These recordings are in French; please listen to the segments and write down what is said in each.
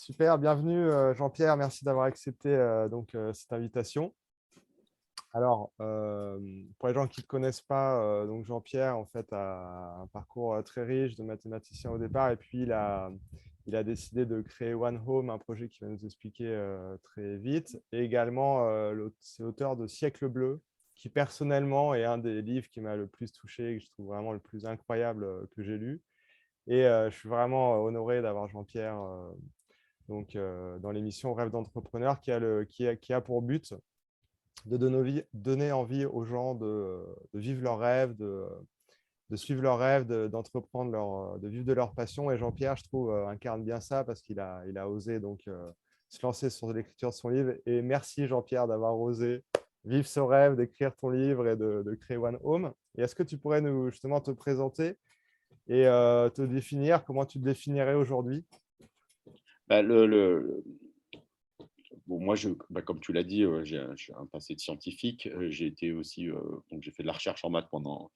Super, bienvenue Jean-Pierre, merci d'avoir accepté cette invitation. Alors, pour les gens qui ne te connaissent pas, donc Jean-Pierre en fait a un parcours très riche de mathématicien au départ et puis il a décidé de créer One Home, un projet qui va nous expliquer très vite. Et également, c'est l'auteur de Siècle bleu, qui personnellement est un des livres qui m'a le plus touché et que je trouve vraiment le plus incroyable que j'ai lu. Et je suis vraiment honoré d'avoir Jean-Pierre dans l'émission Rêve d'entrepreneur qui a pour but de donner envie aux gens de vivre leurs rêves, de suivre leurs rêves, d'entreprendre, de vivre de leur passion. Et Jean-Pierre, je trouve, incarne bien ça parce qu'il a osé se lancer sur l'écriture de son livre. Et merci Jean-Pierre d'avoir osé vivre ce rêve d'écrire ton livre et de créer One Home. Et est-ce que tu pourrais nous justement te présenter et te définir, comment tu te définirais aujourd'hui? Bah, bon, moi, comme tu l'as dit, j'ai un passé de scientifique. J'ai été aussi, donc j'ai fait de la recherche en maths pendant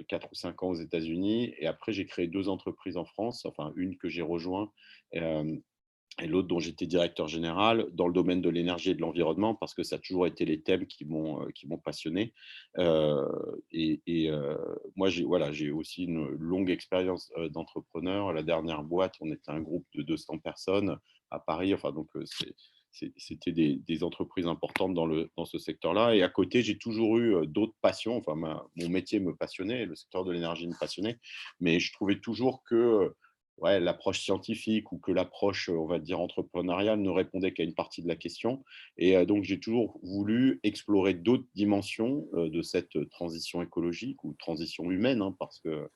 4 ou 5 ans aux États-Unis. Et après, j'ai créé 2 entreprises en France, enfin une que j'ai rejoint, et l'autre dont j'étais directeur général dans le domaine de l'énergie et de l'environnement, parce que ça a toujours été les thèmes qui m'ont passionné. Heu Moi, j'ai aussi une longue expérience, d'entrepreneur. La dernière boîte, on était un groupe de 200 personnes à Paris. Enfin donc, c'était des entreprises importantes dans ce secteur-là. Et à côté, j'ai toujours eu, d'autres passions. Enfin mon métier me passionnait, le secteur de l'énergie me passionnait, mais je trouvais toujours que, ouais, l'approche scientifique ou que l'approche, on va dire entrepreneuriale ne répondait qu'à une partie de la question. Et donc j'ai toujours voulu explorer d'autres dimensions, de cette transition écologique ou transition humaine, hein, parce que,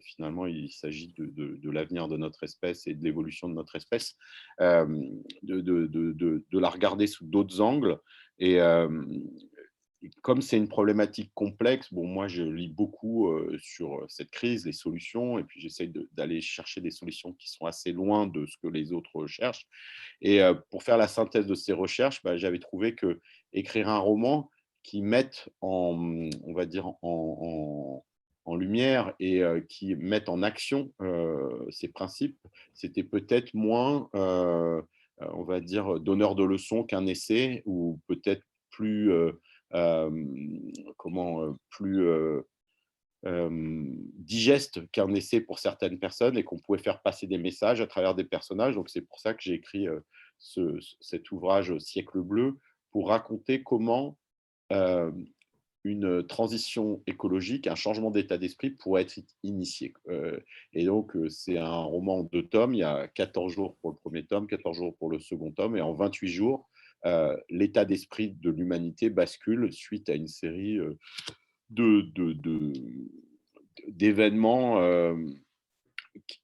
finalement il s'agit de l'avenir de notre espèce et de l'évolution de notre espèce. De la regarder sous d'autres angles. Et comme c'est une problématique complexe, bon, moi, je lis beaucoup, sur, cette crise, les solutions, et puis j'essaye d'aller chercher des solutions qui sont assez loin de ce que les autres recherchent. Et pour faire la synthèse de ces recherches, bah, j'avais trouvé que écrire un roman qui mette on va dire en lumière et qui mette en action, ces principes, c'était peut-être moins, on va dire, donneur de leçons qu'un essai, ou peut-être plus, plus, digeste qu'un essai pour certaines personnes, et qu'on pouvait faire passer des messages à travers des personnages. Donc c'est pour ça que j'ai écrit, cet ouvrage, Siècle bleu, pour raconter comment, hem, une transition écologique, un changement d'état d'esprit pourrait être initié. Et donc c'est un roman en 2 tomes. Il y a 14 jours pour le premier tome, 14 jours pour le second tome, et en 28 jours, l'état d'esprit de l'humanité bascule suite à une série, de de de d'événements, qui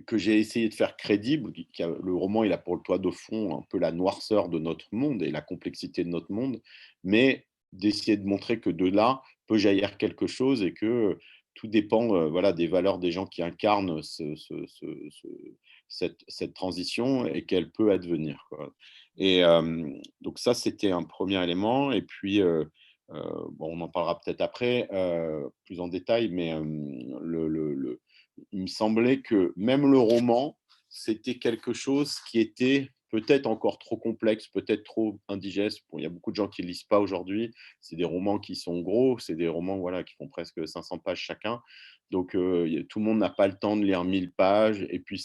que j'ai essayé de faire crédibles. Le roman, il a pour le toit de fond un peu la noirceur de notre monde et la complexité de notre monde, mais d'essayer de montrer que de là peut jaillir quelque chose, et que tout dépend, voilà, des valeurs des gens qui incarnent cette transition, et qu'elle peut advenir, quoi. Et donc ça, c'était un premier élément. Et puis, bon, on en parlera peut-être après, plus en détail, mais il me semblait que même le roman, c'était quelque chose qui était peut-être encore trop complexe, peut-être trop indigeste. Bon, il y a beaucoup de gens qui ne lisent pas aujourd'hui. C'est des romans qui sont gros, c'est des romans, voilà, qui font presque 500 pages chacun. Donc, tout le monde n'a pas le temps de lire 1000 pages. Et puis,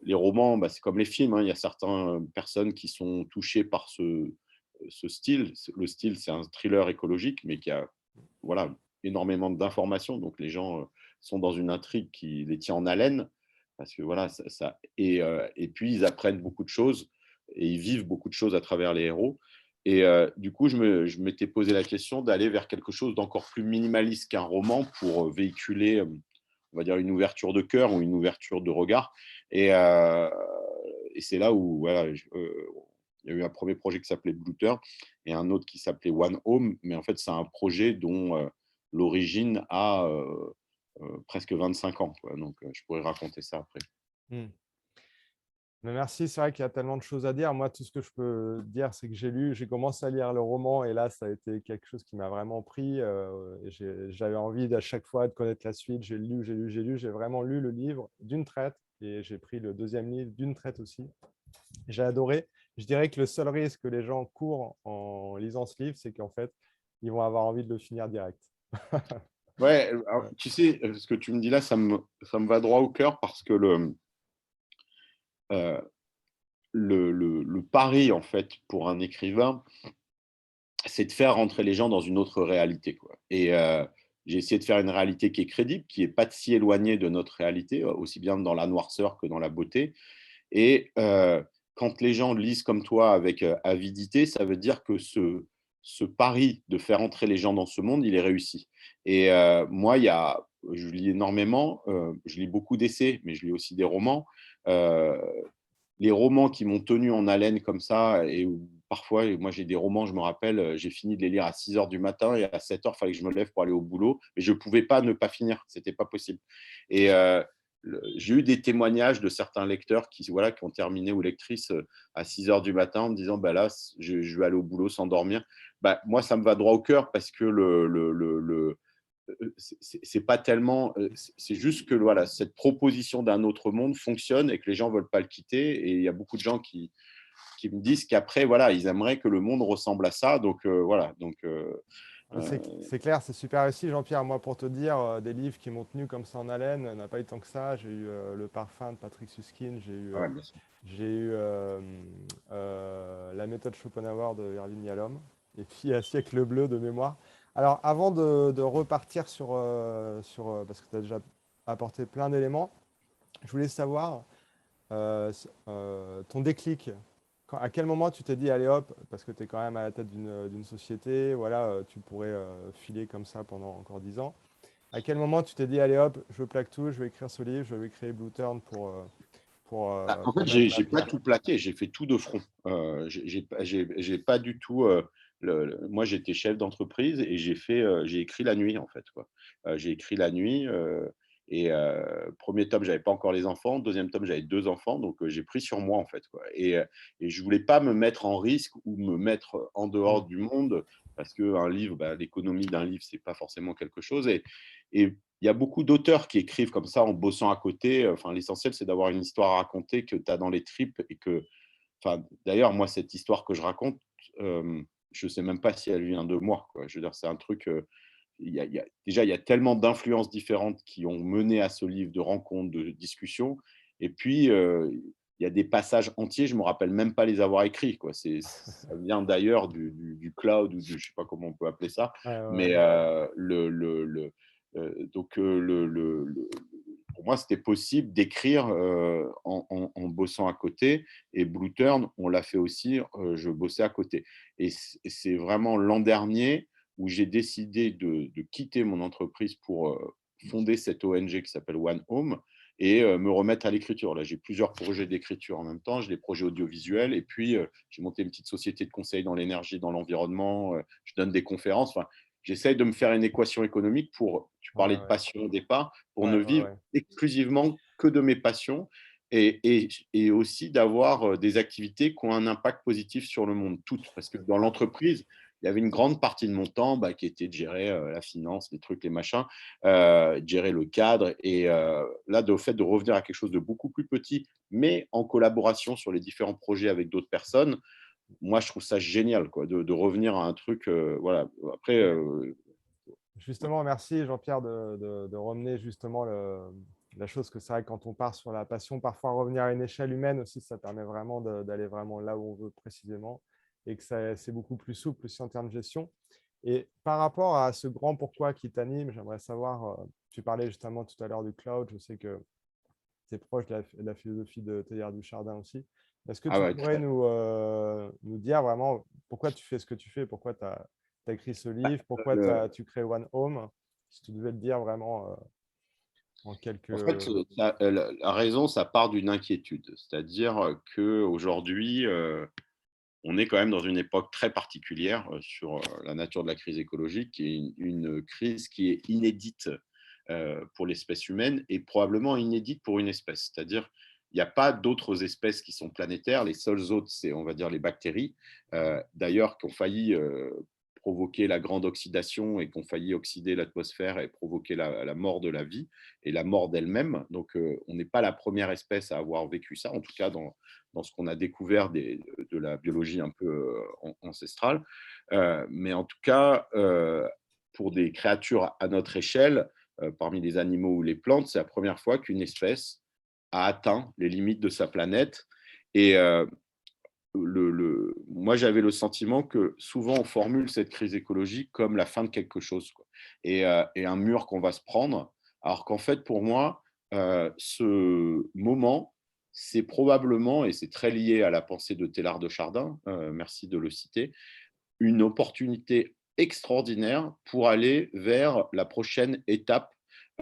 les romans, bah, c'est comme les films, hein. Il y a certaines personnes qui sont touchées par ce style. Le style, c'est un thriller écologique, mais qui a, voilà, énormément d'informations. Donc, les gens, sont dans une intrigue qui les tient en haleine, parce que voilà, et puis ils apprennent beaucoup de choses et ils vivent beaucoup de choses à travers les héros. Et du coup, je m'étais posé la question d'aller vers quelque chose d'encore plus minimaliste qu'un roman, pour véhiculer, on va dire, une ouverture de cœur ou une ouverture de regard. Et c'est là où, voilà, il y a eu un premier projet qui s'appelait Bluter et un autre qui s'appelait One Home. Mais en fait, c'est un projet dont, l'origine a, presque 25 ans, quoi. Donc je pourrais raconter ça après. Hmm. Mais merci, c'est vrai qu'il y a tellement de choses à dire. Moi, tout ce que je peux dire, c'est que j'ai commencé à lire le roman et là, ça a été quelque chose qui m'a vraiment pris. J'avais envie à chaque fois de connaître la suite. J'ai lu, j'ai lu, j'ai lu. J'ai vraiment lu le livre d'une traite et j'ai pris le deuxième livre d'une traite aussi. J'ai adoré. Je dirais que le seul risque que les gens courent en lisant ce livre, c'est qu'en fait, ils vont avoir envie de le finir direct. Ouais, alors, Ouais. tu sais, ce que tu me dis là, ça me va droit au cœur parce que euh, le pari, en fait, pour un écrivain, c'est de faire rentrer les gens dans une autre réalité, quoi. Et j'ai essayé de faire une réalité qui est crédible, qui est pas si éloignée de notre réalité, aussi bien dans la noirceur que dans la beauté. Et quand les gens lisent comme toi avec avidité, ça veut dire que ce pari de faire entrer les gens dans ce monde, il est réussi. Et moi, je lis énormément, je lis beaucoup d'essais, mais je lis aussi des romans. Euh, les romans qui m'ont tenu en haleine comme ça, et où parfois, moi j'ai des romans, je me rappelle, j'ai fini de les lire à 6 heures du matin et à 7 heures, il fallait que je me lève pour aller au boulot, mais je ne pouvais pas ne pas finir, c'était pas possible. Et j'ai eu des témoignages de certains lecteurs voilà, qui ont terminé, ou lectrices, à 6 heures du matin en me disant bah là, je vais aller au boulot sans dormir. Bah, moi, ça me va droit au cœur parce que c'est pas tellement, c'est juste que voilà, cette proposition d'un autre monde fonctionne et que les gens veulent pas le quitter. Et il y a beaucoup de gens qui me disent qu'après, voilà, ils aimeraient que le monde ressemble à ça. Donc voilà. Donc C'est clair, c'est super réussi, Jean-Pierre. Moi, pour te dire, des livres qui m'ont tenu comme ça en haleine, n'a pas eu tant que ça. J'ai eu Le Parfum de Patrick Suskind, ouais, bien sûr. j'ai eu La méthode Schopenhauer de Irving Yalom, et puis Siècle bleu de mémoire. Alors, avant de repartir parce que tu as déjà apporté plein d'éléments, je voulais savoir ton déclic. À quel moment tu t'es dit, allez hop, parce que tu es quand même à la tête d'une société, voilà, tu pourrais filer comme ça pendant encore 10 ans. À quel moment tu t'es dit, allez hop, je plaque tout, je vais écrire ce livre, je vais créer Blue Turn Bah, en fait, pour mettre ma j'ai pas pierre. tout plaqué, j'ai fait tout de front. J'ai pas du tout. Moi, j'étais chef d'entreprise et j'ai écrit la nuit, en fait, quoi. J'ai écrit la nuit. Et premier tome, j'avais pas encore les enfants. Deuxième tome, j'avais 2 enfants, donc j'ai pris sur moi, en fait, quoi. Et je voulais pas me mettre en risque ou me mettre en Mm. dehors du monde parce que un livre, bah, l'économie d'un livre, c'est pas forcément quelque chose. Et il y a beaucoup d'auteurs qui écrivent comme ça en bossant à côté. Enfin, l'essentiel, c'est d'avoir une histoire à raconter que tu as dans les tripes et que, enfin, d'ailleurs, moi, cette histoire que je raconte, je ne sais même pas si elle vient de moi, quoi. Je veux dire, c'est un truc. Déjà, il y a tellement d'influences différentes qui ont mené à ce livre, de rencontres, de discussions. Et puis, il y a des passages entiers, je ne me rappelle même pas les avoir écrits, quoi. Ça vient d'ailleurs du cloud ou je ne sais pas comment on peut appeler ça. Ouais, ouais, Mais ouais. donc, pour moi, c'était possible d'écrire en bossant à côté. Et Blue Turn, on l'a fait aussi, je bossais à côté. Et c'est vraiment l'an dernier où j'ai décidé de quitter mon entreprise pour fonder cette ONG qui s'appelle One Home et me remettre à l'écriture. Là, j'ai plusieurs projets d'écriture en même temps. J'ai des projets audiovisuels et puis j'ai monté une petite société de conseil dans l'énergie, dans l'environnement. Je donne des conférences. Enfin, j'essaye de me faire une équation économique pour, tu Ouais, parlais de ouais. passion au départ, pour Ouais, ne ouais, vivre ouais. exclusivement que de mes passions et aussi d'avoir des activités qui ont un impact positif sur le monde, toutes. Parce que dans l'entreprise, il y avait une grande partie de mon temps qui était de gérer la finance, les trucs, les machins, de gérer le cadre. Et là, au fait de revenir à quelque chose de beaucoup plus petit, mais en collaboration sur les différents projets avec d'autres personnes, moi, je trouve ça génial, quoi, de revenir à un truc. Voilà. Après, Mais ouais. justement, merci Jean-Pierre de ramener justement la chose que c'est vrai que quand on part sur la passion, parfois revenir à une échelle humaine aussi, ça permet vraiment d'aller vraiment là où on veut précisément et que c'est beaucoup plus souple aussi en termes de gestion. Et par rapport à ce grand pourquoi qui t'anime, j'aimerais savoir, tu parlais justement tout à l'heure du cloud, je sais que tu es proche de la philosophie de Teilhard du Chardin aussi. Est-ce que Ah tu ouais, pourrais nous dire vraiment pourquoi tu fais ce que tu fais, pourquoi tu as écrit ce livre, pourquoi le- tu crées One Home, si tu devais le dire vraiment en quelques… En fait, la raison, ça part d'une inquiétude. C'est-à-dire qu'aujourd'hui, on est quand même dans une époque très particulière sur la nature de la crise écologique, qui est une crise qui est inédite pour l'espèce humaine et probablement inédite pour une espèce. C'est-à-dire il n'y a pas d'autres espèces qui sont planétaires. Les seules autres, c'est, on va dire, les bactéries, d'ailleurs, qui ont failli provoqué la grande oxydation et qui ont failli oxyder l'atmosphère et provoquer la mort de la vie et la mort d'elle-même. Donc, on n'est pas la première espèce à avoir vécu ça, en tout cas dans ce qu'on a découvert de la biologie un peu ancestrale. Mais en tout cas, pour des créatures à notre échelle, parmi les animaux ou les plantes, c'est la première fois qu'une espèce a atteint les limites de sa planète. Et moi, j'avais le sentiment que souvent, on formule cette crise écologique comme la fin de quelque chose, quoi, et un mur qu'on va se prendre. Alors qu'en fait, pour moi, ce moment, c'est probablement, et c'est très lié à la pensée de Teilhard de Chardin, merci de le citer, une opportunité extraordinaire pour aller vers la prochaine étape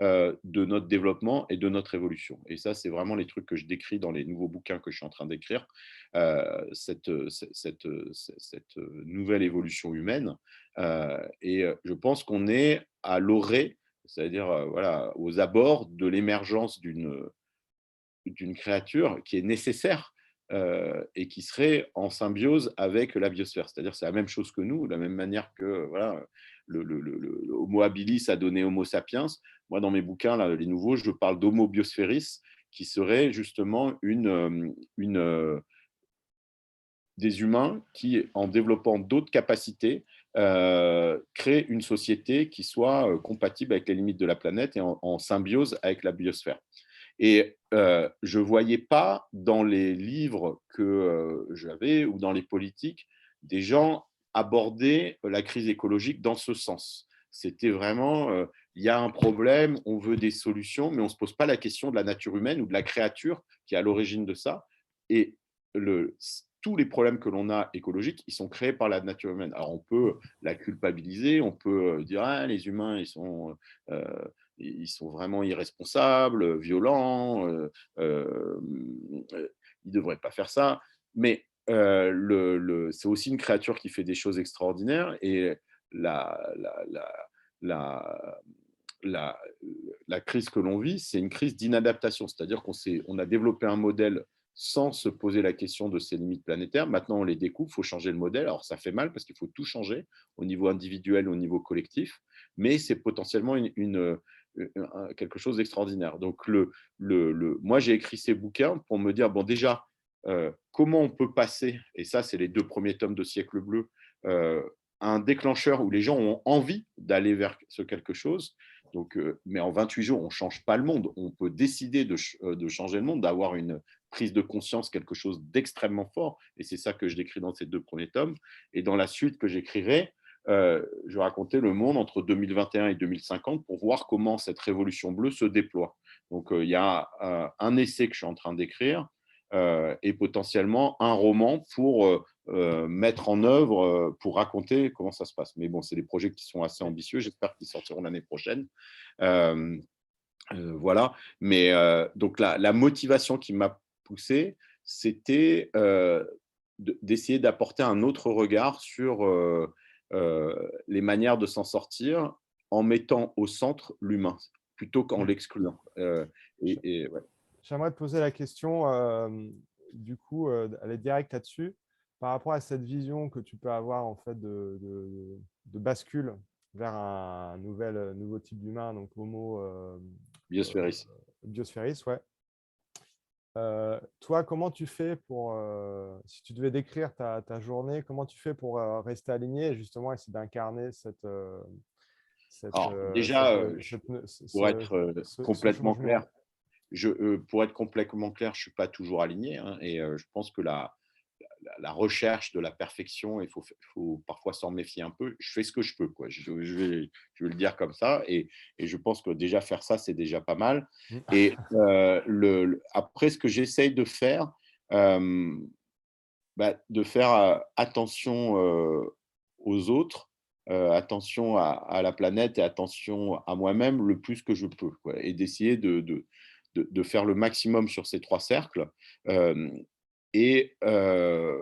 de notre développement et de notre évolution. Et ça, c'est vraiment les trucs que je décris dans les nouveaux bouquins que je suis en train d'écrire, cette nouvelle évolution humaine. Et je pense qu'on est à l'orée, c'est-à-dire voilà, aux abords de l'émergence d'une créature qui est nécessaire et qui serait en symbiose avec la biosphère. C'est-à-dire c'est la même chose que nous, de la même manière que voilà, le Homo habilis a donné Homo sapiens. Moi, dans mes bouquins, là, les nouveaux, je parle d'Homo biosphéris, qui serait justement des humains qui, en développant d'autres capacités, créent une société qui soit compatible avec les limites de la planète et en symbiose avec la biosphère. Et je ne voyais pas dans les livres que j'avais ou dans les politiques des gens aborder la crise écologique dans ce sens. C'était vraiment, il y a un problème, on veut des solutions, mais on ne se pose pas la question de la nature humaine ou de la créature qui est à l'origine de ça. Et tous les problèmes que l'on a écologiques, ils sont créés par la nature humaine. Alors on peut la culpabiliser, on peut dire ah, les humains, ils sont vraiment irresponsables, violents, ils ne devraient pas faire ça. Mais c'est aussi une créature qui fait des choses extraordinaires et la, la, la, la, la, la crise que l'on vit, c'est une crise d'inadaptation. C'est-à-dire on a développé un modèle sans se poser la question de ses limites planétaires. Maintenant, on les découpe, il faut changer le modèle. Alors, ça fait mal parce qu'il faut tout changer au niveau individuel, au niveau collectif, mais c'est potentiellement quelque chose d'extraordinaire. Donc, moi, j'ai écrit ces bouquins pour me dire, bon, déjà, comment on peut passer, et ça, c'est les 2 premiers tomes de Siècle bleu, un déclencheur où les gens ont envie d'aller vers ce quelque chose. Donc, mais en 28 jours, on ne change pas le monde. On peut décider de changer le monde, d'avoir une prise de conscience, quelque chose d'extrêmement fort. Et c'est ça que je décris dans ces 2 premiers tomes. Et dans la suite que j'écrirai, je racontais le monde entre 2021 et 2050 pour voir comment cette révolution bleue se déploie. Donc, il y a un essai que je suis en train d'écrire et potentiellement un roman pour mettre en œuvre, pour raconter comment ça se passe. Mais bon, c'est des projets qui sont assez ambitieux. J'espère qu'ils sortiront l'année prochaine. Voilà. Mais donc, la motivation qui m'a poussé, c'était d'essayer d'apporter un autre regard sur les manières de s'en sortir en mettant au centre l'humain plutôt qu'en l'excluant. Ouais. J'aimerais te poser la question, du coup, elle est directe là-dessus, par rapport à cette vision que tu peux avoir en fait de bascule vers un nouveau type d'humain, donc Homo Biosphéris. biosphéris, ouais. Toi, comment tu fais pour, si tu devais décrire ta journée, comment tu fais pour rester aligné et justement essayer d'incarner Alors, déjà, pour être ce complètement clair, changement? pour être complètement clair, je ne suis pas toujours aligné, hein, et je pense que la recherche de la perfection, il faut parfois s'en méfier un peu. Je fais ce que je peux, quoi. Je vais le dire comme ça. Et je pense que déjà faire ça, c'est déjà pas mal. Et après, ce que j'essaye de faire, de faire attention aux autres, attention à la planète et attention à moi-même le plus que je peux, quoi, et d'essayer de faire le maximum sur ces 3 cercles. Euh, et, euh,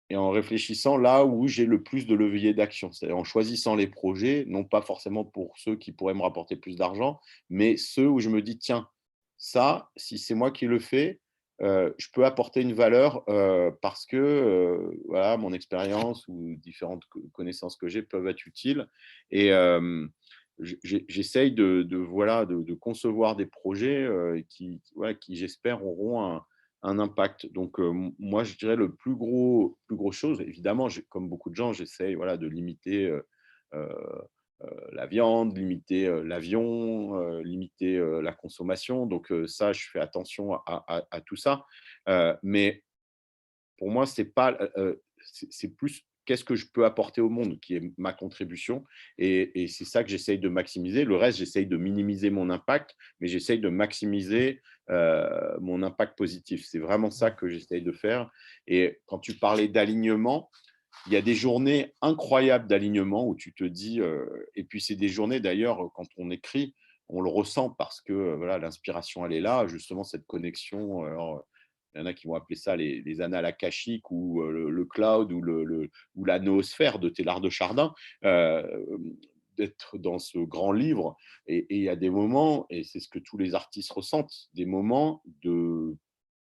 et en réfléchissant là où j'ai le plus de levier d'action, c'est-à-dire en choisissant les projets, non pas forcément pour ceux qui pourraient me rapporter plus d'argent, mais ceux où je me dis, tiens, ça, si c'est moi qui le fais, je peux apporter une valeur parce que voilà, mon expérience ou différentes connaissances que j'ai peuvent être utiles. Et j'essaye voilà, de concevoir des projets voilà, qui j'espère, auront un impact. Donc, moi, je dirais plus gros chose, évidemment, comme beaucoup de gens, j'essaye voilà, de limiter euh, la viande, limiter l'avion, limiter la consommation. Donc ça, je fais attention à tout ça. Mais pour moi, c'est pas, c'est plus qu'est-ce que je peux apporter au monde qui est ma contribution, et c'est ça que j'essaye de maximiser. Le reste, j'essaye de minimiser mon impact, mais j'essaye de maximiser mon impact positif. C'est vraiment ça que j'essaye de faire. Et quand tu parlais d'alignement, il y a des journées incroyables d'alignement où tu te dis, et puis c'est des journées d'ailleurs, quand on écrit, on le ressent parce que voilà, l'inspiration, elle est là, justement, cette connexion. Alors, il y en a qui vont appeler ça les annales akashiques ou le cloud ou, ou la noosphère de Teilhard de Chardin, d'être dans ce grand livre. Et il y a des moments, et c'est ce que tous les artistes ressentent, des moments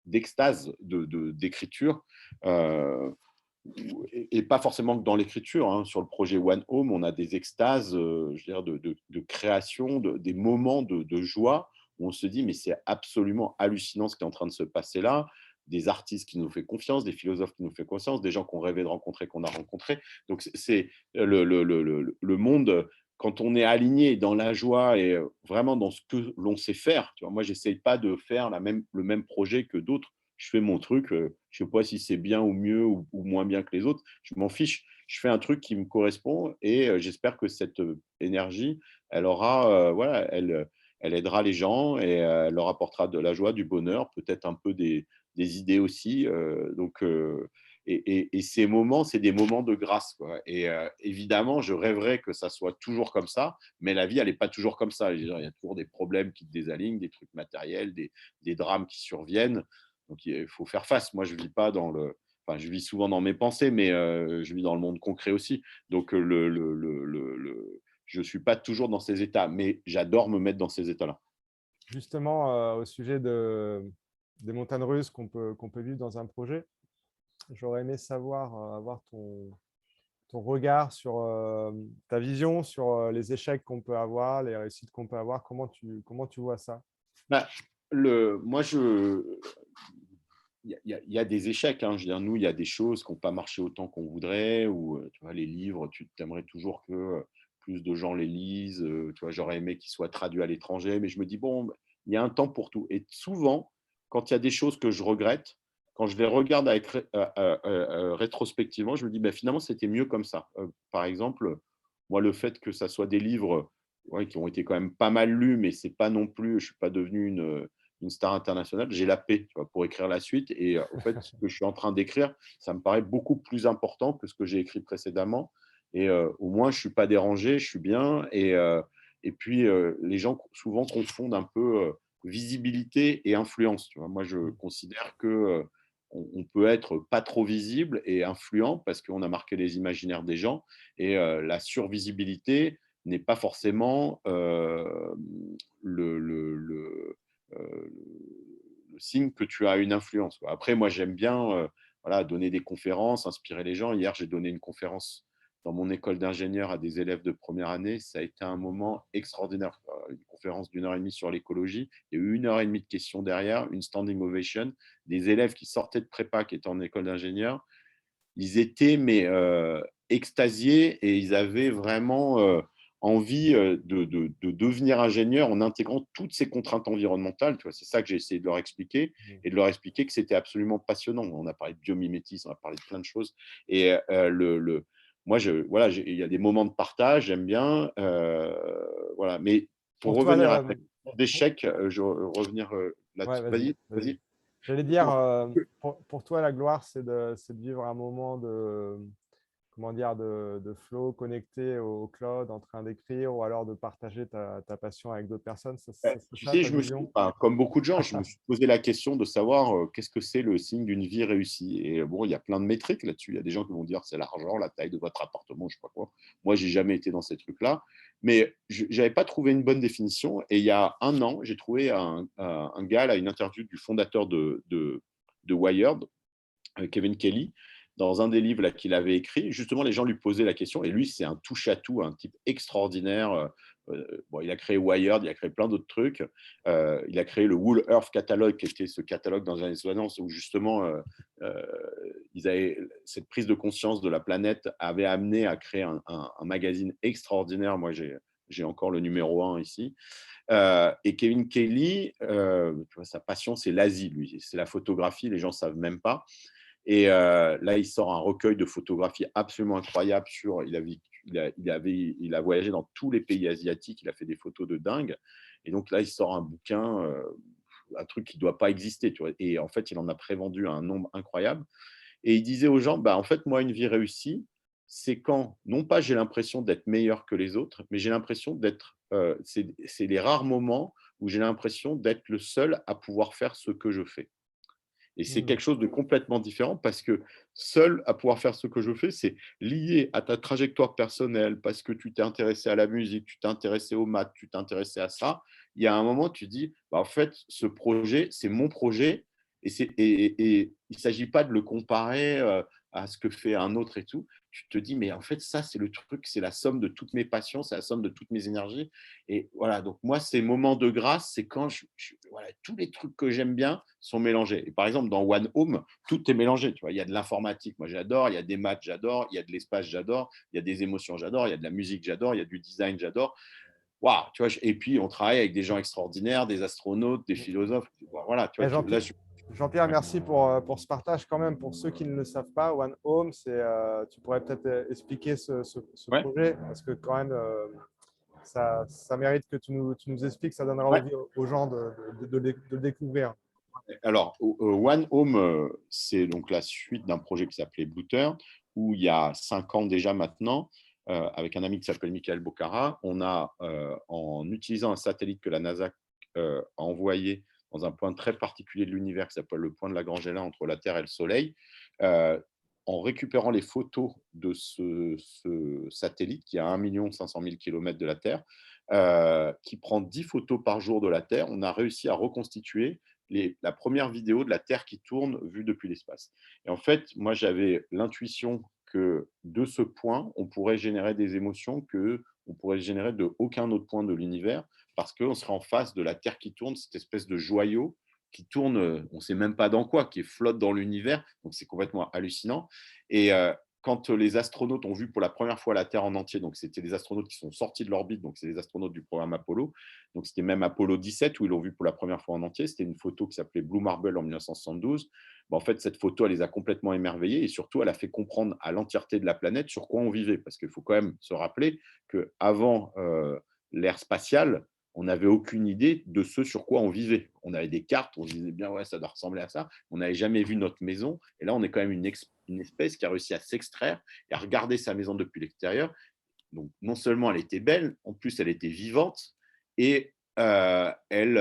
d'extase, d'écriture. Euh, et pas forcément que dans l'écriture, hein. Sur le projet One Home, on a des extases, je veux dire, de création, des moments de joie où on se dit, mais c'est absolument hallucinant ce qui est en train de se passer là. Des artistes qui nous font confiance, des philosophes qui nous font confiance, des gens qu'on rêvait de rencontrer, qu'on a rencontrés. Donc, c'est le monde, quand on est aligné dans la joie et vraiment dans ce que l'on sait faire. Tu vois, moi, j'essaye pas de faire le même projet que d'autres. Je fais mon truc, je ne sais pas si c'est bien ou mieux ou moins bien que les autres, je m'en fiche. Je fais un truc qui me correspond et j'espère que cette énergie, elle aura, voilà, elle aidera les gens et elle leur apportera de la joie, du bonheur, peut-être un peu des idées aussi. Donc, et ces moments, c'est des moments de grâce, quoi. Et évidemment, je rêverais que ça soit toujours comme ça, mais la vie, elle n'est pas toujours comme ça. Il y a toujours des problèmes qui te désalignent, des trucs matériels, des drames qui surviennent. Donc, il faut faire face. Moi, je vis pas dans le. Enfin, je vis souvent dans mes pensées, mais je vis dans le monde concret aussi. Donc, je ne suis pas toujours dans ces états, mais j'adore me mettre dans ces états-là. Justement, au sujet des montagnes russes qu'on peut vivre dans un projet, j'aurais aimé savoir, avoir ton regard sur ta vision, sur les échecs qu'on peut avoir, les réussites qu'on peut avoir. Comment tu vois ça? Bah, moi, il y a des échecs. Hein. Je veux dire, nous, il y a des choses qui n'ont pas marché autant qu'on voudrait. Ou tu vois, les livres, tu aimerais toujours que plus de gens les lisent. Tu vois, j'aurais aimé qu'ils soient traduits à l'étranger. Mais je me dis, bon, il y a un temps pour tout. Et souvent, quand il y a des choses que je regrette, quand je les regarde rétrospectivement, je me dis, bah, finalement, c'était mieux comme ça. Par exemple, moi, le fait que ça soit des livres ouais, qui ont été quand même pas mal lus, mais c'est pas non plus, je suis pas devenu une star internationale, j'ai la paix, tu vois, pour écrire la suite. Et en fait, ce que je suis en train d'écrire, ça me paraît beaucoup plus important que ce que j'ai écrit précédemment. Et au moins, je ne suis pas dérangé, je suis bien. Et puis, les gens souvent confondent un peu visibilité et influence. Tu vois. Moi, je considère que on peut être pas trop visible et influent parce qu'on a marqué les imaginaires des gens. Et la survisibilité n'est pas forcément le signe que tu as une influence. Après, moi, j'aime bien voilà, donner des conférences, inspirer les gens. Hier, j'ai donné une conférence dans mon école d'ingénieur à des élèves de première année. Ça a été un moment extraordinaire. Une conférence d'1 heure et demie sur l'écologie. Il y a eu 1 heure et demie de questions derrière, une standing ovation. Des élèves qui sortaient de prépa, qui étaient en école d'ingénieur, ils étaient mais extasiés et ils avaient vraiment envie de devenir ingénieur en intégrant toutes ces contraintes environnementales. Tu vois, c'est ça que j'ai essayé de leur expliquer et de leur expliquer que c'était absolument passionnant. On a parlé de biomimétisme, on a parlé de plein de choses. Et moi, voilà, il y a des moments de partage, j'aime bien. Voilà. Mais pour Pour toi, revenir à d'échec, je revenir ouais, là-dessus. vas-y, Vas-y, vas-y. vas-y. J'allais dire, Non. pour toi, la gloire, c'est de vivre un moment comment dire, de flow connecté au cloud en train d'écrire ou alors de partager ta passion avec d'autres personnes. C'est Tu ça sais, ta vision? comme beaucoup de gens, je me suis posé la question de savoir qu'est-ce que c'est le signe d'une vie réussie. Et bon, il y a plein de métriques là-dessus. Il y a des gens qui vont dire c'est l'argent, la taille de votre appartement, je sais pas quoi. Moi, j'ai jamais été dans ces trucs-là. Mais je n'avais pas trouvé une bonne définition. Et il y a un an, j'ai trouvé un gars, là, une interview du fondateur de Wired, Kevin Kelly, dans un des livres là, qu'il avait écrit. Justement, les gens lui posaient la question. Et lui, c'est un touche-à-tout, un type extraordinaire. Bon, il a créé Wired, il a créé plein d'autres trucs. Il a créé le Wool Earth Catalog, qui était ce catalogue dans les années 60 où justement, euh, cette prise de conscience de la planète avait amené à créer un magazine extraordinaire. Moi, j'ai encore le numéro 1 ici. Et Kevin Kelly, tu vois, sa passion, c'est l'Asie, lui. C'est la photographie, les gens ne savent même pas. Et là, il sort un recueil de photographies absolument incroyable. Il a voyagé dans tous les pays asiatiques, il a fait des photos de dingue. Et donc là, il sort un bouquin, un truc qui ne doit pas exister. Tu vois. Et en fait, il en a prévendu un nombre incroyable. Et il disait aux gens, bah, en fait, moi, une vie réussie, c'est quand, non pas j'ai l'impression d'être meilleur que les autres, mais j'ai l'impression d'être, c'est les rares moments où j'ai l'impression d'être le seul à pouvoir faire ce que je fais. Et c'est Hmm. quelque chose de complètement différent parce que seul à pouvoir faire ce que je fais, c'est lié à ta trajectoire personnelle, parce que tu t'es intéressé à la musique, tu t'es intéressé aux maths, tu t'es intéressé à ça. Il y a un moment, tu dis, bah, en fait, ce projet, c'est mon projet et il ne s'agit pas de le comparer à ce que fait un autre et tout. Tu te dis, mais en fait, ça, c'est le truc, c'est la somme de toutes mes passions, c'est la somme de toutes mes énergies. Et voilà, donc moi, ces moments de grâce, c'est quand voilà, tous les trucs que j'aime bien sont mélangés. Et par exemple, dans One Home, tout est mélangé. Tu vois, il y a de l'informatique, moi j'adore, il y a des maths, j'adore, il y a de l'espace, j'adore, il y a des émotions, j'adore, il y a de la musique, j'adore, il y a du design, j'adore. Waouh, tu vois, et puis on travaille avec des gens extraordinaires, des astronautes, des philosophes. Voilà, tu Eh, vois, Jean-Pierre, là, Jean-Pierre, merci pour ce partage quand même. Pour ceux qui ne le savent pas, One Home, tu pourrais peut-être expliquer ce ouais, projet parce que quand même, ça mérite que tu nous expliques, ça donnera ouais. envie aux gens de le découvrir. Alors, One Home, c'est donc la suite d'un projet qui s'appelait Bluetooth, où il y a 5 ans déjà maintenant, avec un ami qui s'appelle Michael Bocara, on a, en utilisant un satellite que la NASA a envoyé dans un point très particulier de l'univers qui s'appelle le point de Lagrange-L1 entre la Terre et le Soleil, euh, en récupérant les photos de ce satellite qui est à 1 500 000 km de la Terre, qui prend 10 photos par jour de la Terre, on a réussi à reconstituer la première vidéo de la Terre qui tourne vue depuis l'espace. Et en fait, moi, j'avais l'intuition que de ce point, on pourrait générer des émotions que on pourrait générer de aucun autre point de l'univers, parce qu'on serait en face de la Terre qui tourne, cette espèce de joyau qui tourne, on ne sait même pas dans quoi, qui flotte dans l'univers. Donc, c'est complètement hallucinant. Et quand les astronautes ont vu pour la première fois la Terre en entier, donc c'était des astronautes qui sont sortis de l'orbite, donc c'est des astronautes du programme Apollo, donc c'était même Apollo 17 où ils l'ont vu pour la première fois en entier, c'était une photo qui s'appelait Blue Marble en 1972. En fait, cette photo, elle les a complètement émerveillés et surtout, elle a fait comprendre à l'entièreté de la planète sur quoi on vivait, parce qu'il faut quand même se rappeler qu'avant l'ère spatiale, on n'avait aucune idée de ce sur quoi on vivait. On avait des cartes, on se disait bien, ouais, ça doit ressembler à ça. On n'avait jamais vu notre maison. Et là, on est quand même une espèce qui a réussi à s'extraire et à regarder sa maison depuis l'extérieur. Donc, non seulement elle était belle, en plus, elle était vivante et elle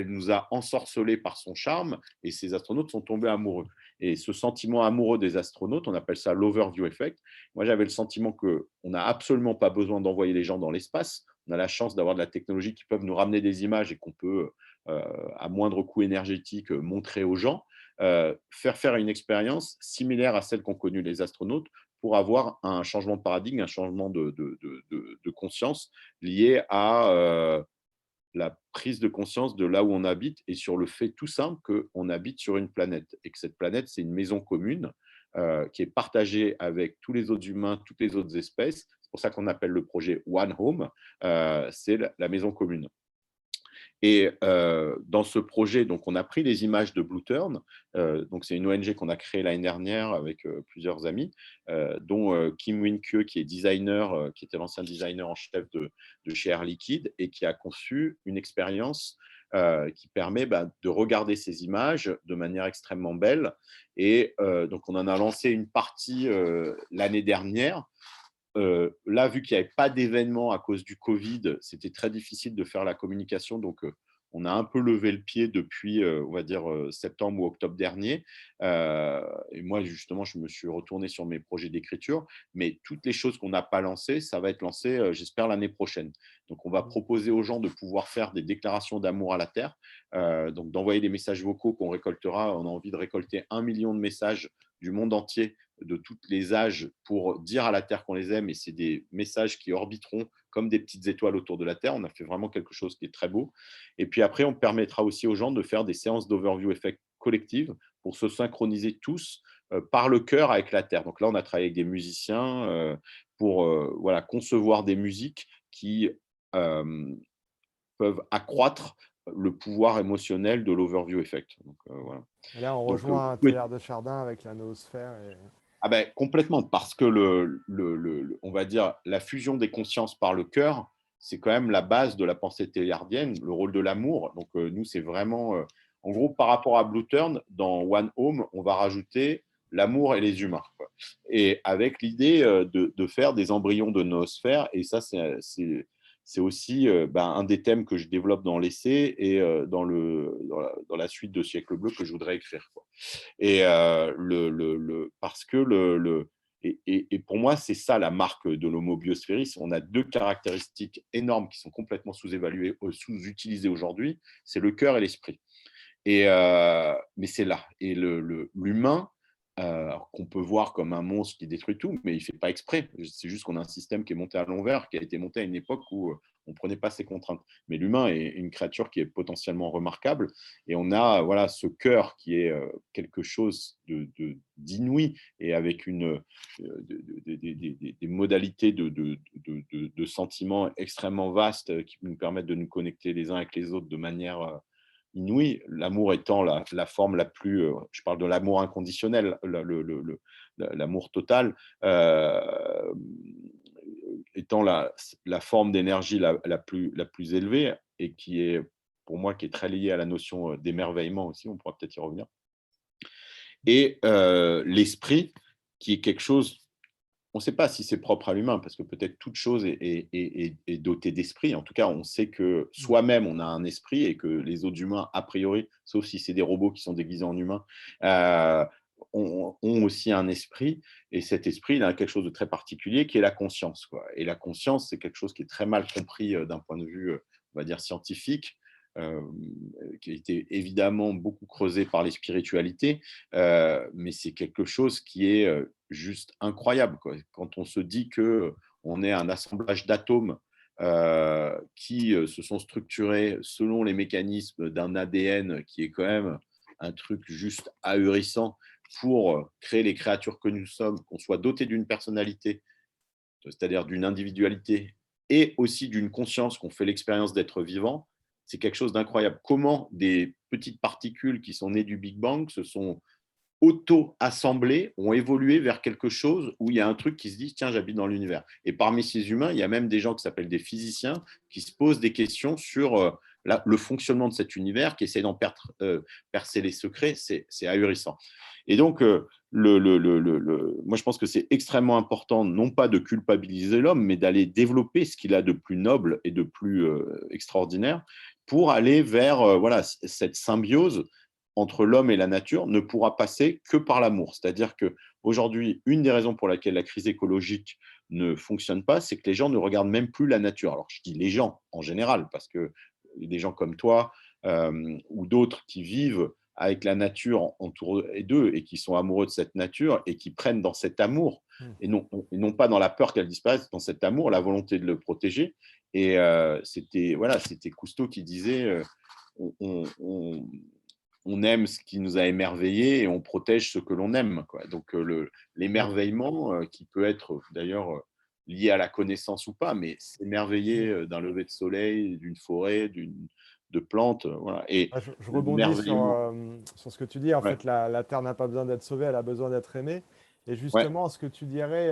nous a ensorcelés par son charme et ces astronautes sont tombés amoureux. Et ce sentiment amoureux des astronautes, on appelle ça l'overview effect. Moi, j'avais le sentiment qu'on n'a absolument pas besoin d'envoyer les gens dans l'espace. On a la chance d'avoir de la technologie qui peut nous ramener des images et qu'on peut, à moindre coût énergétique, montrer aux gens. Faire une expérience similaire à celle qu'ont connue les astronautes pour avoir un changement de paradigme, un changement de conscience lié à la prise de conscience de là où on habite et sur le fait tout simple qu'on habite sur une planète et que cette planète, c'est une maison commune qui est partagée avec tous les autres humains, toutes les autres espèces. C'est pour ça qu'on appelle le projet One Home, c'est la maison commune. Et dans ce projet, donc, on a pris les images de Blue Turn. Donc, c'est une ONG qu'on a créée l'année dernière avec plusieurs amis, dont Kim Win-kyo, qui est designer, qui était l'ancien designer en chef de chez Air Liquide et qui a conçu une expérience qui permet de regarder ces images de manière extrêmement belle. Et donc, on en a lancé une partie l'année dernière. Là, vu qu'il n'y avait pas d'événement à cause du Covid, c'était très difficile de faire la communication. Donc, on a un peu levé le pied depuis, on va dire, septembre ou octobre dernier. Et moi, justement, je me suis retourné sur mes projets d'écriture. Mais toutes les choses qu'on n'a pas lancées, ça va être lancé, j'espère, l'année prochaine. Donc, on va proposer aux gens de pouvoir faire des déclarations d'amour à la Terre. Donc, d'envoyer des messages vocaux qu'on récoltera. On a envie de récolter 1 million de messages du monde entier, de tous les âges, pour dire à la Terre qu'on les aime. Et c'est des messages qui orbiteront comme des petites étoiles autour de la Terre. On a fait vraiment quelque chose qui est très beau. Et puis après, on permettra aussi aux gens de faire des séances d'overview effect collective pour se synchroniser tous par le cœur avec la Terre. Donc là, on a travaillé avec des musiciens pour voilà, concevoir des musiques qui euh, peuvent accroître le pouvoir émotionnel de l'overview effect. Donc, voilà. Et là, on Donc, rejoint un Théâtre de Chardin avec la noosphère. ah ben, complètement, parce que on va dire la fusion des consciences par le cœur, c'est quand même la base de la pensée théardienne, le rôle de l'amour. Donc, nous, c'est vraiment, en gros, par rapport à Blue Turn, dans One Home, on va rajouter l'amour et les humains, quoi. Et avec l'idée de faire des embryons de noosphère. Et ça, c'est aussi un des thèmes que je développe dans l'essai et dans la suite de Siècle Bleu que je voudrais écrire, quoi. Et parce que et pour moi, c'est ça la marque de l'Homo biosphéris. On a deux caractéristiques énormes qui sont complètement sous-évaluées, sous-utilisées aujourd'hui. C'est le cœur et l'esprit. Mais c'est là. Et l'humain, qu'on peut voir comme un monstre qui détruit tout, mais il ne fait pas exprès. C'est juste qu'on a un système qui est monté à l'envers, qui a été monté à une époque où on ne prenait pas ses contraintes. Mais l'humain est une créature qui est potentiellement remarquable. Et on a voilà, ce cœur qui est quelque chose d'inouï et avec des modalités de sentiments extrêmement vastes qui nous permettent de nous connecter les uns avec les autres de manière inouïe. L'amour étant la forme la plus, je parle de l'amour inconditionnel, l'amour total, étant la forme d'énergie la plus élevée et qui est, pour moi, qui est très liée à la notion d'émerveillement aussi, on pourra peut-être y revenir. Et l'esprit, qui est quelque chose, on ne sait pas si c'est propre à l'humain, parce que peut-être toute chose est dotée d'esprit. En tout cas, on sait que soi-même, on a un esprit et que les autres humains, a priori, sauf si c'est des robots qui sont déguisés en humains, ont aussi un esprit. Et cet esprit, il a quelque chose de très particulier qui est la conscience, quoi. Et la conscience, c'est quelque chose qui est très mal compris d'un point de vue, on va dire, scientifique. Euh, qui a été évidemment beaucoup creusé par les spiritualités, mais c'est quelque chose qui est juste incroyable, quoi. Quand on se dit qu'on est un assemblage d'atomes qui se sont structurés selon les mécanismes d'un ADN qui est quand même un truc juste ahurissant pour créer les créatures que nous sommes, qu'on soit doté d'une personnalité, c'est-à-dire d'une individualité et aussi d'une conscience qu'on fait l'expérience d'être vivant, c'est quelque chose d'incroyable. Comment des petites particules qui sont nées du Big Bang se sont auto-assemblées, ont évolué vers quelque chose où il y a un truc qui se dit, tiens, j'habite dans l'univers. Et parmi ces humains, il y a même des gens qui s'appellent des physiciens qui se posent des questions sur le fonctionnement de cet univers, qui essaient d'en percer les secrets. C'est ahurissant. Et donc, moi, je pense que c'est extrêmement important, non pas de culpabiliser l'homme, mais d'aller développer ce qu'il a de plus noble et de plus extraordinaire pour aller vers voilà, cette symbiose entre l'homme et la nature ne pourra passer que par l'amour. C'est-à-dire qu'aujourd'hui, une des raisons pour laquelle la crise écologique ne fonctionne pas, c'est que les gens ne regardent même plus la nature. Alors, je dis les gens en général, parce que des gens comme toi ou d'autres qui vivent avec la nature autour d'eux et qui sont amoureux de cette nature et qui prennent dans cet amour, et non pas dans la peur qu'elle disparaisse, dans cet amour, la volonté de le protéger. Et c'était Cousteau qui disait on, on aime ce qui nous a émerveillés et on protège ce que l'on aime, quoi. Donc, l'émerveillement, qui peut être d'ailleurs lié à la connaissance ou pas, mais s'émerveiller d'un lever de soleil, d'une forêt, de plantes, voilà. Et Je rebondis l'émerveillement, sur ce que tu dis. En ouais, fait, la Terre n'a pas besoin d'être sauvée, elle a besoin d'être aimée. Et ouais, justement, ce que tu dirais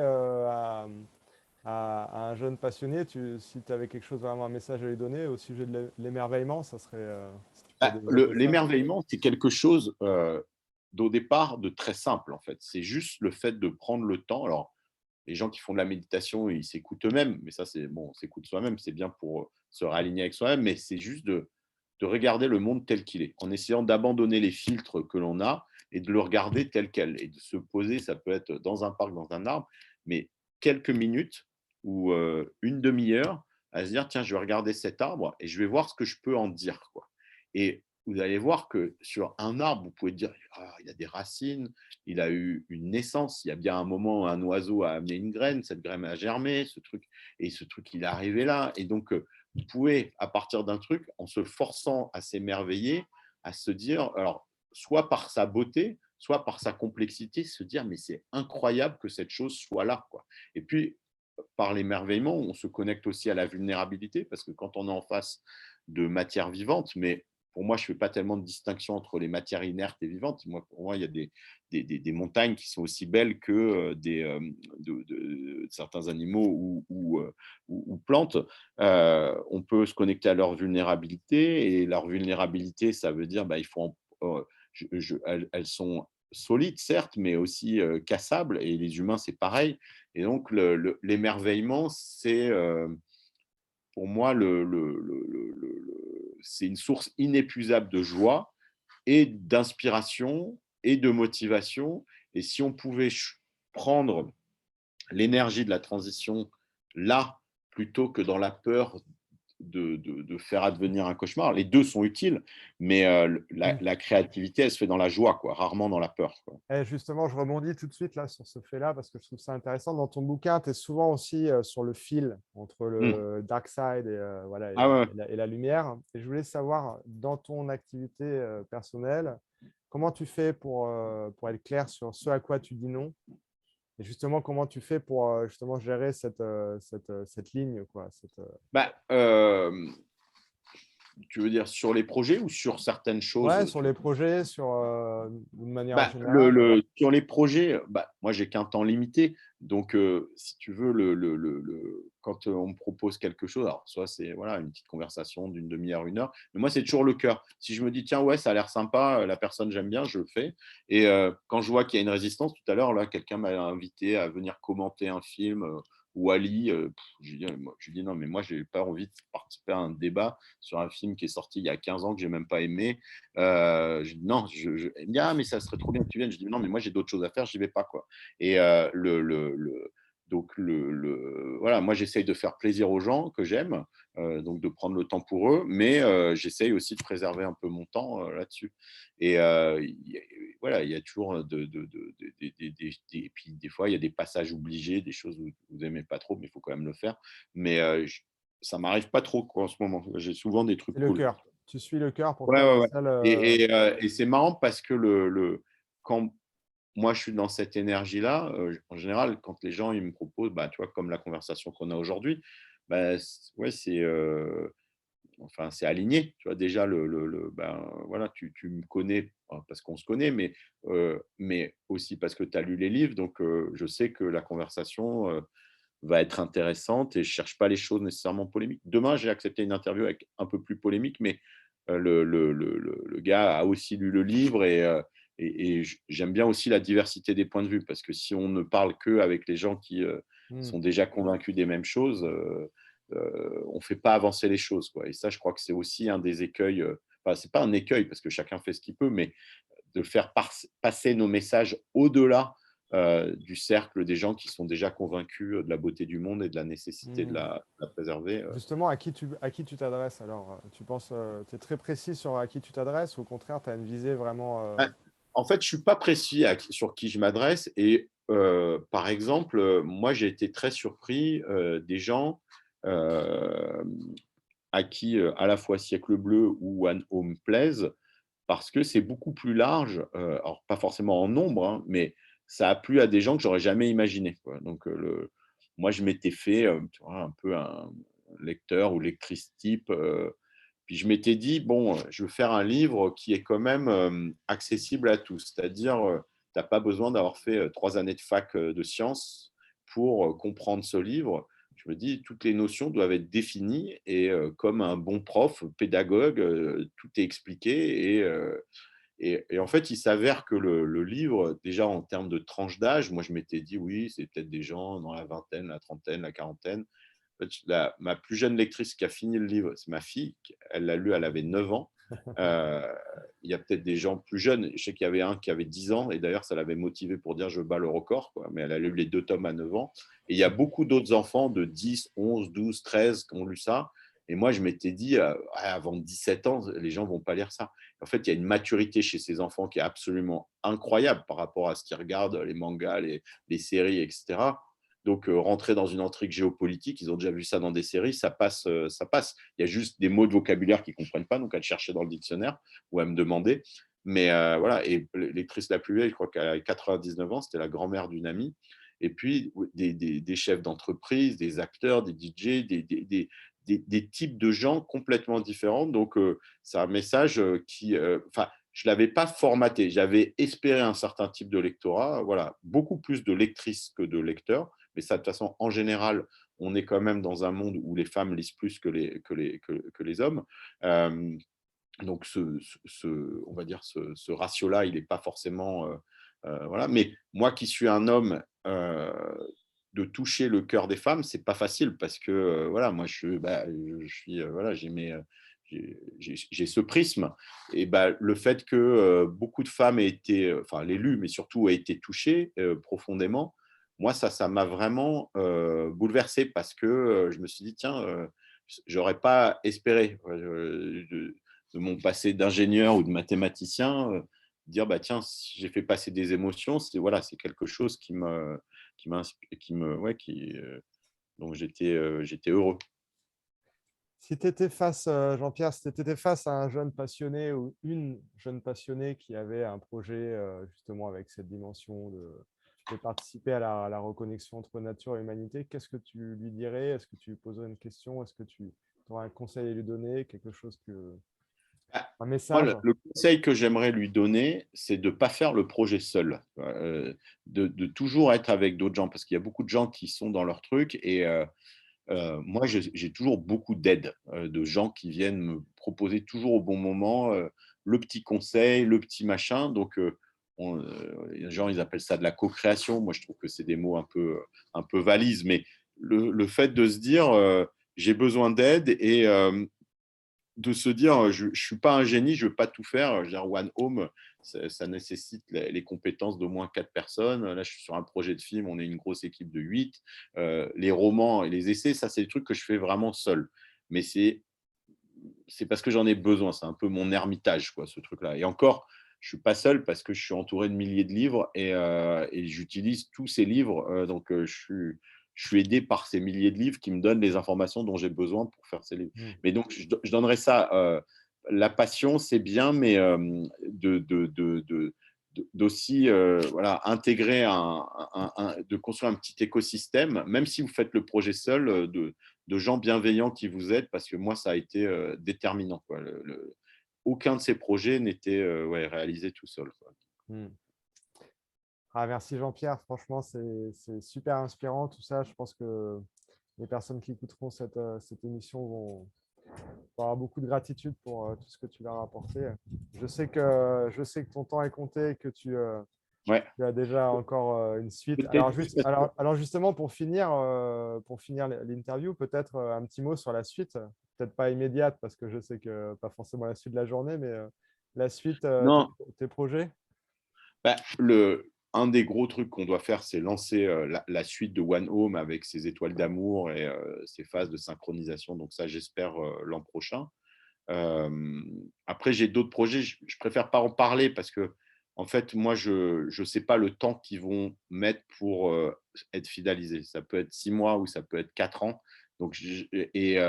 à un jeune passionné, si tu avais quelque chose, vraiment un message à lui donner au sujet de l'émerveillement, ça serait, si tu pouvais développer ça. L'émerveillement, c'est quelque chose d'au départ de très simple, en fait. C'est juste le fait de prendre le temps. Alors, les gens qui font de la méditation, ils s'écoutent eux-mêmes, mais ça, c'est bon, on s'écoute soi-même, c'est bien pour se réaligner avec soi-même, mais c'est juste de regarder le monde tel qu'il est, en essayant d'abandonner les filtres que l'on a et de le regarder tel quel, et de se poser, ça peut être dans un parc, dans un arbre, mais quelques minutes ou une demi-heure à se dire, tiens, je vais regarder cet arbre et je vais voir ce que je peux en dire, quoi. Et vous allez voir que sur un arbre, vous pouvez dire, ah, il a des racines, il a eu une naissance, il y a bien un moment, un oiseau a amené une graine, cette graine a germé, ce truc, et ce truc, il est arrivé là. Et donc, vous pouvez, à partir d'un truc, en se forçant à s'émerveiller, à se dire, alors, soit par sa beauté, soit par sa complexité, se dire, mais c'est incroyable que cette chose soit là, quoi. Et puis, par l'émerveillement, on se connecte aussi à la vulnérabilité, parce que quand on est en face de matière vivante, mais pour moi, je ne fais pas tellement de distinction entre les matières inertes et vivantes. Moi, pour moi, il y a des montagnes qui sont aussi belles que de certains animaux ou plantes. On peut se connecter à leur vulnérabilité, et leur vulnérabilité, ça veut dire bah, il faut elles sont solides, certes, mais aussi cassables, et les humains, c'est pareil. Et donc, l'émerveillement, c'est pour moi, c'est une source inépuisable de joie et d'inspiration et de motivation. Et si on pouvait prendre l'énergie de la transition là, plutôt que dans la peur de faire advenir un cauchemar, les deux sont utiles, mais Mm. la créativité, elle se fait dans la joie, quoi, rarement dans la peur, quoi. Et justement, je rebondis tout de suite là sur ce fait-là parce que je trouve ça intéressant. Dans ton bouquin, tu es souvent aussi sur le fil entre Mm. le dark side et, voilà, Ah ouais. et la lumière. Et je voulais savoir, dans ton activité personnelle, comment tu fais pour être clair sur ce à quoi tu dis non. Et justement, comment tu fais pour justement gérer cette ligne, quoi, Bah, tu veux dire sur les projets ou sur certaines Ouais, choses? sur les projets, d'une manière Bah, générale. sur les projets, bah, moi, j'ai qu'un temps limité. Donc, si tu veux, quand on me propose quelque chose, alors soit c'est voilà, une petite conversation d'une demi-heure, une heure, mais moi, c'est toujours le cœur. Si je me dis, tiens, ouais, ça a l'air sympa, la personne, j'aime bien, je le fais. Et quand je vois qu'il y a une résistance, tout à l'heure, là, quelqu'un m'a invité à venir commenter un film. Wall-E, je lui dis non, mais moi, j'ai pas envie de participer à un débat sur un film qui est sorti il y a 15 ans que j'ai même pas aimé. Je dis non, il me dit ah, mais ça serait trop bien que tu viennes. Je dis non, mais moi j'ai d'autres choses à faire, j'y vais pas, quoi. Et donc voilà, moi j'essaye de faire plaisir aux gens que j'aime, donc de prendre le temps pour eux, mais j'essaye aussi de préserver un peu mon temps là-dessus. Et voilà, il y a toujours et puis des fois il y a des passages obligés, des choses où vous aimez pas trop, mais il faut quand même le faire. Mais ça m'arrive pas trop, quoi, en ce moment. J'ai souvent des trucs C'est le cool. cœur. Tu suis le cœur pour Ouais, toi, ouais, la ouais. seule. Et c'est marrant parce que quand moi je suis dans cette énergie-là, en général, quand les gens ils me proposent, bah, tu vois, comme la conversation qu'on a aujourd'hui, bah, ouais, enfin, c'est aligné. Tu vois, déjà, ben, voilà, tu me connais parce qu'on se connaît, mais aussi parce que tu as lu les livres. Donc, je sais que la conversation va être intéressante et je cherche pas les choses nécessairement polémiques. Demain, j'ai accepté une interview avec un peu plus polémique, mais le gars a aussi lu le livre et j'aime bien aussi la diversité des points de vue parce que si on ne parle que avec les gens qui Hmm. sont déjà convaincus des mêmes choses, on fait pas avancer les choses, quoi. Et ça, je crois que c'est aussi un des écueils. Enfin, c'est pas un écueil parce que chacun fait ce qu'il peut, mais de faire passer nos messages au-delà du cercle des gens qui sont déjà convaincus de la beauté du monde et de la nécessité de Hmm. la préserver. Justement, à qui tu t'adresses alors? Tu penses, tu es très précis sur à qui tu t'adresses ou au contraire, tu as une visée vraiment. Ouais. En fait, je suis pas précis sur qui je m'adresse. Et par exemple, moi, j'ai été très surpris des gens euh, à qui à la fois Siècle Bleu ou One Home plaisent, parce que c'est beaucoup plus large, alors pas forcément en nombre, hein, mais ça a plu à des gens que j'aurais jamais imaginé, quoi. Donc, moi, je m'étais fait, tu vois, un peu un lecteur ou lectrice type, puis je m'étais dit: «Bon, je veux faire un livre qui est quand même, accessible à tous». C'est-à-dire, tu as pas besoin d'avoir fait, 3 années de fac, de sciences pour comprendre ce livre, je me dis, toutes les notions doivent être définies et comme un bon prof, pédagogue, tout est expliqué et en fait, il s'avère que le livre, déjà en termes de tranche d'âge, moi je m'étais dit: «Oui, c'est peut-être des gens dans la vingtaine, la trentaine, la quarantaine». En fait, ma plus jeune lectrice qui a fini le livre, c'est ma fille. Elle l'a lu, elle avait 9 ans. Heu, il y a peut-être des gens plus jeunes. Je sais qu'il y avait un qui avait 10 ans et d'ailleurs, ça l'avait motivé pour dire: «Je bats le record», quoi, mais elle a lu les 2 tomes à 9 ans et il y a beaucoup d'autres enfants de 10, 11, 12, 13 qui ont lu ça et moi, je m'étais dit: avant 17 ans, les gens vont pas lire ça». En fait, il y a une maturité chez ces enfants qui est absolument incroyable par rapport à ce qu'ils regardent, les mangas, les séries et cetera. Donc, rentrer dans une intrigue géopolitique, ils ont déjà vu ça dans des séries, ça passe, ça passe. Il y a juste des mots de vocabulaire qu'ils ne comprennent pas, donc à le chercher dans le dictionnaire ou à me demander. Mais voilà, et l'actrice la plus vieille, je crois qu'elle a 99 ans, c'était la grand-mère d'une amie. Et puis, des chefs d'entreprise, des acteurs, des DJ, des types de gens complètement différents. Donc, c'est un message qui, enfin, je ne l'avais pas formaté. J'avais espéré un certain type de lectorat, voilà, beaucoup plus de lectrices que de lecteurs. Mais ça, de toute façon, en général, on est quand même dans un monde où les femmes lisent plus que les hommes. Euh, donc, on va dire ce ratio-là, il n'est pas forcément… voilà. Mais moi qui suis un homme, de toucher le cœur des femmes, c'est pas facile parce que, voilà, moi, je suis voilà, j'ai ce prisme. Et bah, le fait que beaucoup de femmes aient été, enfin, l'aient lu, mais surtout aient été touchées profondément, moi, ça m'a vraiment bouleversé parce que je me suis dit, tiens, j'aurais pas espéré. De mon passé d'ingénieur ou de mathématicien, dire bah tiens, si j'ai fait passer des émotions, c'est voilà, c'est quelque chose qui me ouais, donc j'étais heureux. Si tu étais face, Jean-Pierre, si tu étais face à un jeune passionné ou une jeune passionnée qui avait un projet justement avec cette dimension de participer à la reconnexion entre nature et humanité, qu'est-ce que tu lui dirais? Est-ce que tu lui poserais une question? Est-ce que tu aurais un conseil à lui donner? Quelque chose que… Ah, Un moi, message? le conseil que j'aimerais lui donner, c'est de ne pas faire le projet seul, de toujours être avec d'autres gens parce qu'il y a beaucoup de gens qui sont dans leur truc et moi, j'ai toujours beaucoup d'aide, de gens qui viennent me proposer toujours au bon moment, le petit conseil, le petit machin. Donc, les gens, ils appellent ça de la co-création. Moi, je trouve que c'est des mots un peu valises, mais le fait de se dire, j'ai besoin d'aide et de se dire, je ne suis pas un génie, je ne veux pas tout faire. Je veux dire, One Home, ça nécessite les compétences d'au moins 4 personnes. Là, je suis sur un projet de film, on est une grosse équipe de 8. Les romans et les essais, ça, c'est des trucs que je fais vraiment seul. Mais c'est parce que j'en ai besoin. C'est un peu mon ermitage, quoi, ce truc-là. Et encore, je ne suis pas seul parce que je suis entouré de milliers de livres et j'utilise tous ces livres. Donc, je suis aidé par ces milliers de livres qui me donnent les informations dont j'ai besoin pour faire ces livres. Hmm. Mais donc, je donnerais ça. La passion, c'est bien, mais d'aussi voilà, intégrer de construire un petit écosystème, même si vous faites le projet seul, de gens bienveillants qui vous aident, parce que moi, ça a été déterminant, quoi. Aucun de ces projets n'était ouais, réalisé tout seul, quoi. Hmm. Ah, merci Jean-Pierre, franchement, c'est super inspirant tout ça. Je pense que les personnes qui écouteront cette émission vont avoir beaucoup de gratitude pour tout ce que tu leur as apporté. Je sais que ton temps est compté et que Ouais. tu as déjà encore une suite. Peut-être juste parce que… Alors justement, pour finir l'interview, peut-être un petit mot sur la suite. Peut-être pas immédiate parce que je sais que pas forcément la suite de la journée, mais la suite, Non, tes projets. bah, un des gros trucs qu'on doit faire, c'est lancer la suite de One Home avec ses étoiles d'amour et ses phases de synchronisation. Donc ça, j'espère l'an prochain. Après, j'ai d'autres projets. Je préfère pas en parler parce que, en fait, moi, je sais pas le temps qu'ils vont mettre pour être finalisés. Ça peut être 6 mois ou ça peut être 4 ans. Donc, et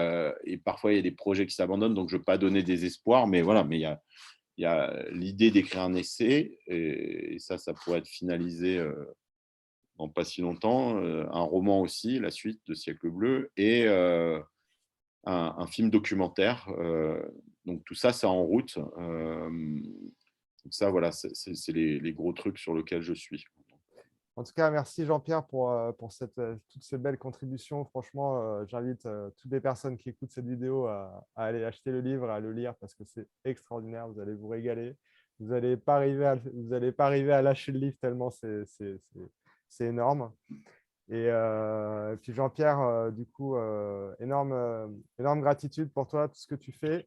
parfois, il y a des projets qui s'abandonnent. Donc, je veux pas donner des espoirs. Mais voilà, mais il y a l'idée d'écrire un essai. Et ça pourrait être finalisé dans pas si longtemps. Un roman aussi, la suite de Siècle Bleu. Et un film documentaire. Donc tout ça, c'est en route. Donc ça, voilà, c'est les gros trucs sur lesquels je suis. En tout cas, merci Jean-Pierre pour toutes ces belles contributions. Franchement, j'invite toutes les personnes qui écoutent cette vidéo à aller acheter le livre, à le lire parce que c'est extraordinaire. Vous allez vous régaler. Vous n'allez pas arriver à lâcher le livre tellement c'est énorme. Et puis Jean-Pierre, du coup, énorme gratitude pour toi, tout ce que tu fais.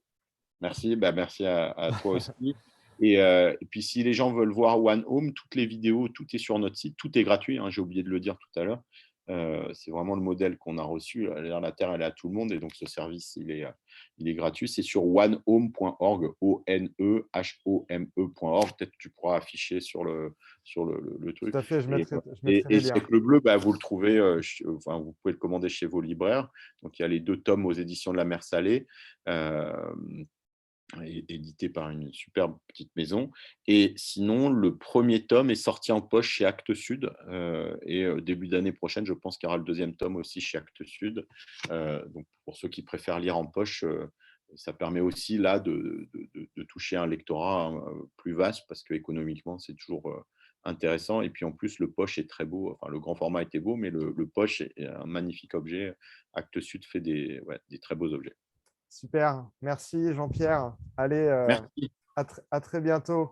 Merci, merci à toi aussi. Et puis, si les gens veulent voir One Home, toutes les vidéos, tout est sur notre site, tout est gratuit, hein, j'ai oublié de le dire tout à l'heure. C'est vraiment le modèle qu'on a reçu. La Terre, elle est à tout le monde, et donc ce service, il est gratuit. C'est sur onehome.org, onehome.org. Peut-être que tu pourras afficher sur le Tout truc. à fait, Et, je mettrai les liens. Siècle Bleu, vous le trouvez, enfin, vous pouvez le commander chez vos libraires. Donc, il y a les 2 tomes aux éditions de la Mer Salée. Édité par une superbe petite maison. Et sinon, le premier tome est sorti en poche chez Actes Sud. Début d'année prochaine, je pense qu'il y aura le deuxième tome aussi chez Actes Sud. Donc, pour ceux qui préfèrent lire en poche, ça permet aussi là de toucher un lectorat plus vaste parce qu'économiquement, c'est toujours intéressant. Et puis en plus, le poche est très beau. Enfin, le grand format était beau, mais le poche est un magnifique objet. Actes Sud fait des très beaux objets. Super. Merci Jean-Pierre. Allez, Merci. à très bientôt.